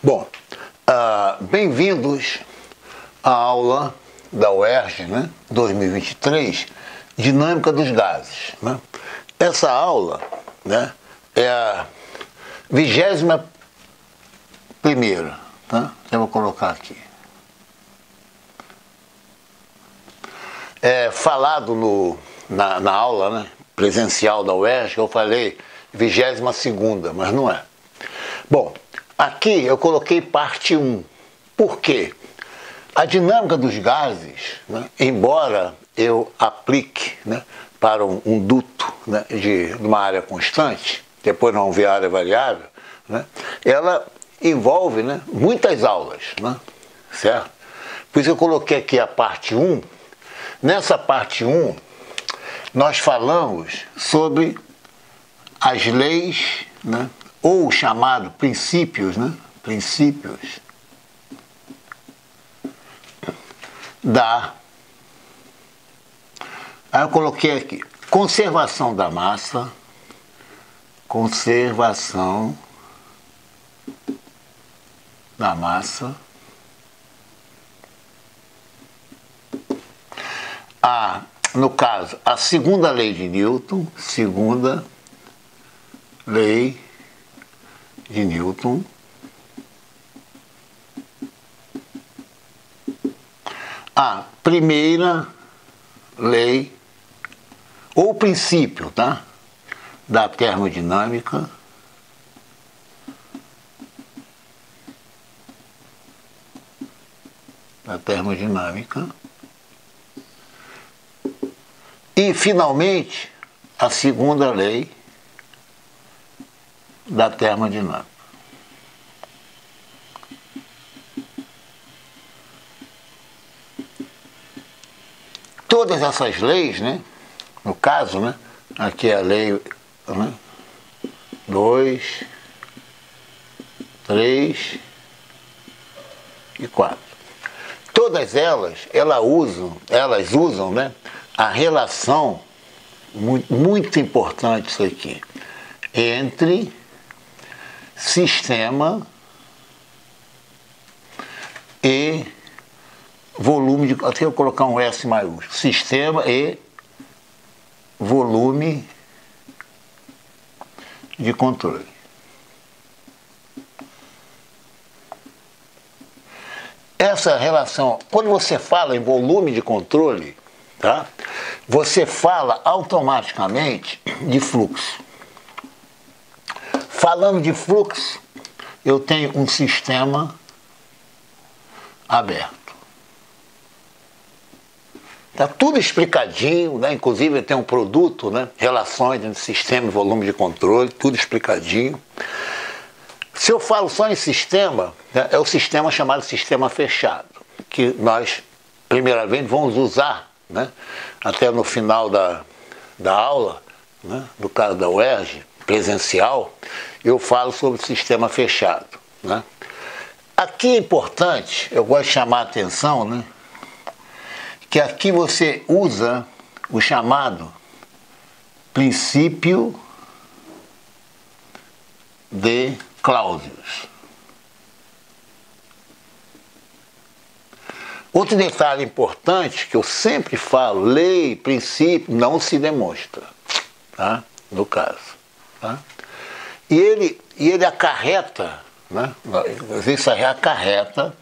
Bom, bem-vindos à aula da UERJ, né, 2023, Dinâmica dos Gases. Né? Essa aula, né, é a 21ª, tá? Eu vou colocar aqui. É falado na aula, né, presencial da UERJ, eu falei 22ª, mas não é. Bom, aqui eu coloquei parte 1. Por quê? A dinâmica dos gases, né, embora eu aplique, né, para um duto, né, de uma área constante, depois nós vamos ver a área variável, né, ela envolve, né, muitas aulas, né, certo? Por isso eu coloquei aqui a parte 1. Nessa parte 1, nós falamos sobre as leis, né, ou chamado princípios, né, princípios Aí eu coloquei aqui, conservação da massa, conservação da massa, no caso, a segunda lei de Newton, segunda lei de Newton, a primeira lei, ou princípio, tá? Da termodinâmica, e, finalmente, a segunda lei da termodinâmica. Todas essas leis, né, no caso, né, aqui é a lei, né, 2, 3 e 4. Todas elas usam, né, a relação, muito importante isso aqui, entre sistema e volume de... Aqui eu vou colocar um S maiúsculo. Sistema e volume de controle. Essa relação, quando você fala em volume de controle, tá? Você fala automaticamente de fluxo. Falando de fluxo, eu tenho um sistema aberto. Está tudo explicadinho, né? Inclusive tem um produto, né? Relações entre sistema e volume de controle, tudo explicadinho. Se eu falo só em sistema, né, é o sistema chamado sistema fechado, que nós, primeiramente, vamos usar, né, até no final da aula, né, no caso da UERJ, presencial, eu falo sobre o sistema fechado. Né. Aqui é importante, eu gosto de chamar a atenção, né, que aqui você usa o chamado princípio de Clausius. Outro detalhe importante que eu sempre falo, lei, princípio, não se demonstra, tá? No caso. Tá? E ele acarreta, né? Isso aí acarreta,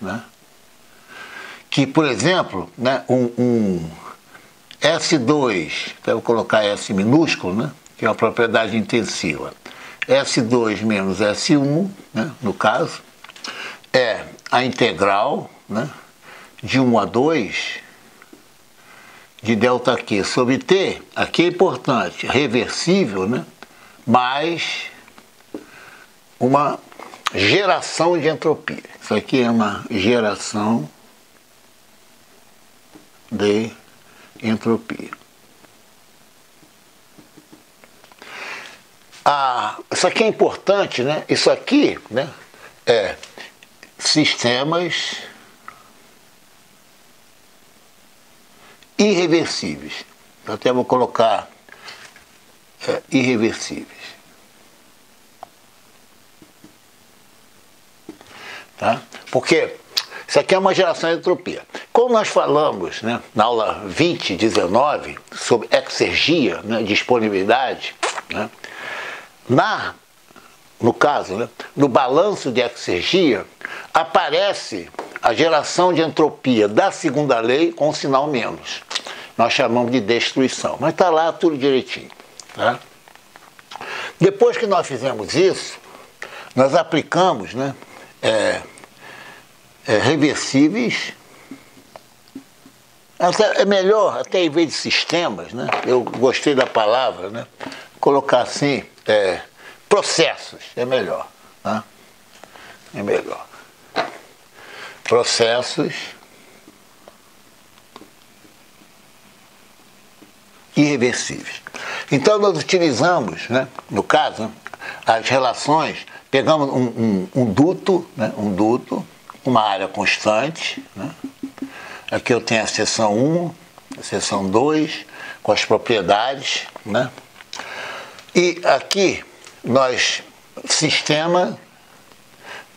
né? Que, por exemplo, né, um S2, então eu vou colocar S minúsculo, né, que é uma propriedade intensiva, S2 menos S1, né, no caso, é a integral, né, de 1 a 2 de ΔQ sobre T, aqui é importante, reversível, né, mais uma geração de entropia. Isso aqui é uma geração de entropia. Isso aqui é importante, né? Isso aqui, né, é sistemas irreversíveis. Eu até vou colocar irreversíveis. Tá? Porque isso aqui é uma geração de entropia. Como nós falamos, né, na aula 20/19 sobre exergia, né, disponibilidade, né, no caso, né, no balanço de exergia, aparece a geração de entropia da segunda lei com um sinal menos. Nós chamamos de destruição, mas está lá tudo direitinho. Tá? Depois que nós fizemos isso, nós aplicamos, né, reversíveis, é melhor, até em vez de sistemas, né, eu gostei da palavra, né, colocar assim, processos, é melhor. Tá? É melhor. Processos irreversíveis. Então nós utilizamos, né, no caso, as relações, pegamos um duto, né, uma área constante, né? Aqui eu tenho a seção 1, a seção 2, com as propriedades, né? E aqui nós,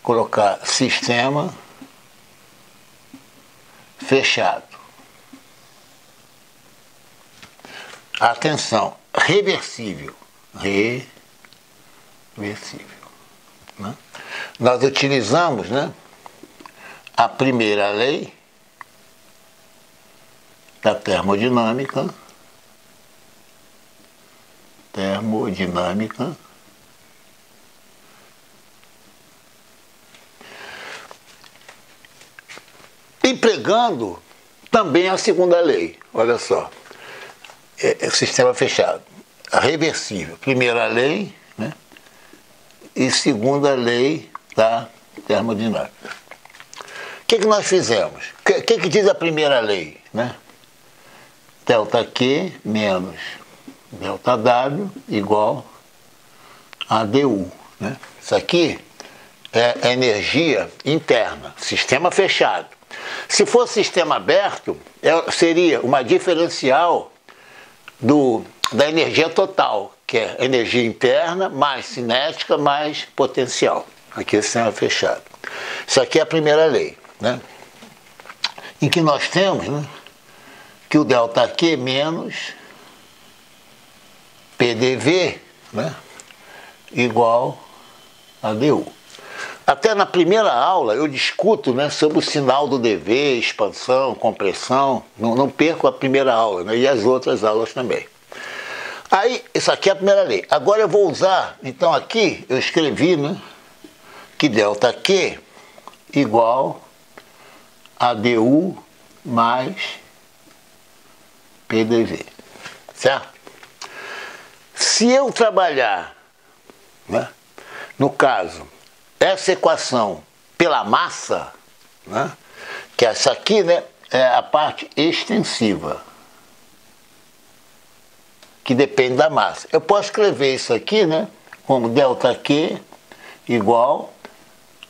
colocar sistema fechado. Atenção, reversível. Reversível. Né? Nós utilizamos, né, a primeira lei da termodinâmica, empregando também a segunda lei. Olha só, sistema fechado, reversível, primeira lei, né, e segunda lei da termodinâmica. O que nós fizemos? O que diz a primeira lei? Né? ΔQ menos ΔW igual a dU. Né? Isso aqui é a energia interna, sistema fechado. Se fosse sistema aberto, seria uma diferencial da energia total, que é energia interna mais cinética mais potencial. Aqui é o sistema fechado. Isso aqui é a primeira lei. Né? Em que nós temos, né, que o ΔQ menos PDV, né, igual a dU. Até na primeira aula eu discuto, né, sobre o sinal do dV, expansão, compressão. Não perco a primeira aula, né, e as outras aulas também. Aí, isso aqui é a primeira lei. Agora eu vou usar, então aqui eu escrevi, né, que ΔQ igual a dU mais PDV, certo? Se eu trabalhar, né, no caso, essa equação pela massa, né, que essa aqui, né, é a parte extensiva, que depende da massa. Eu posso escrever isso aqui, né, como ΔQ igual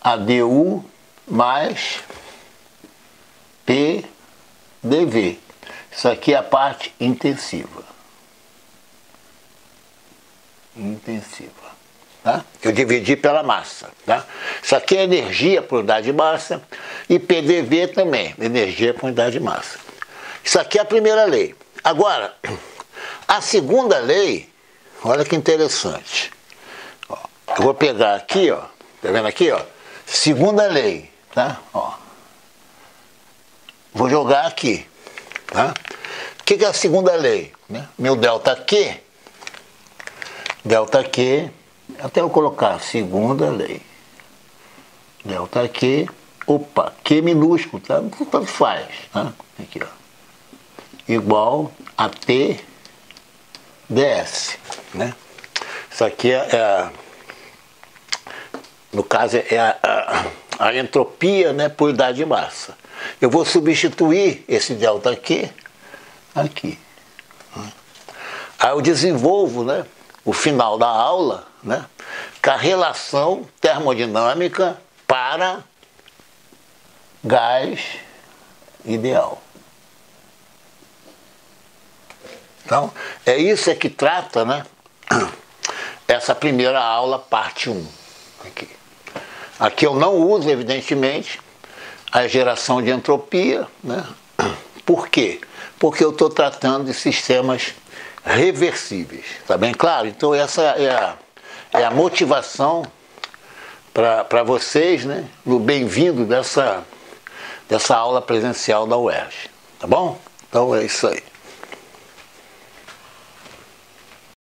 a dU mais PDV. Isso aqui é a parte intensiva. Tá? Eu dividi pela massa. Tá? Isso aqui é energia por unidade de massa e PDV também, energia por unidade de massa. Isso aqui é a primeira lei. Agora, a segunda lei, olha que interessante. Ó, eu vou pegar aqui, ó, tá vendo aqui, ó? Segunda lei, tá? Ó. Vou jogar aqui, tá? O que é a segunda lei? Né? Meu ΔQ, até eu colocar segunda lei. ΔQ, opa, Q minúsculo, tá? Tanto faz, tá? Aqui, ó. Igual a T ds, né? Isso aqui no caso é a entropia, né, por unidade de massa. Eu vou substituir esse ΔQ aqui. Aí eu desenvolvo, né, o final da aula, né, com a relação termodinâmica para gás ideal. Então, é isso que trata, né, essa primeira aula, parte 1. Aqui. Aqui eu não uso, evidentemente, a geração de entropia, né? Por quê? Porque eu estou tratando de sistemas reversíveis, tá bem claro? Então essa é a motivação para vocês, né? No bem-vindo dessa aula presencial da UERJ, tá bom? Então é isso aí.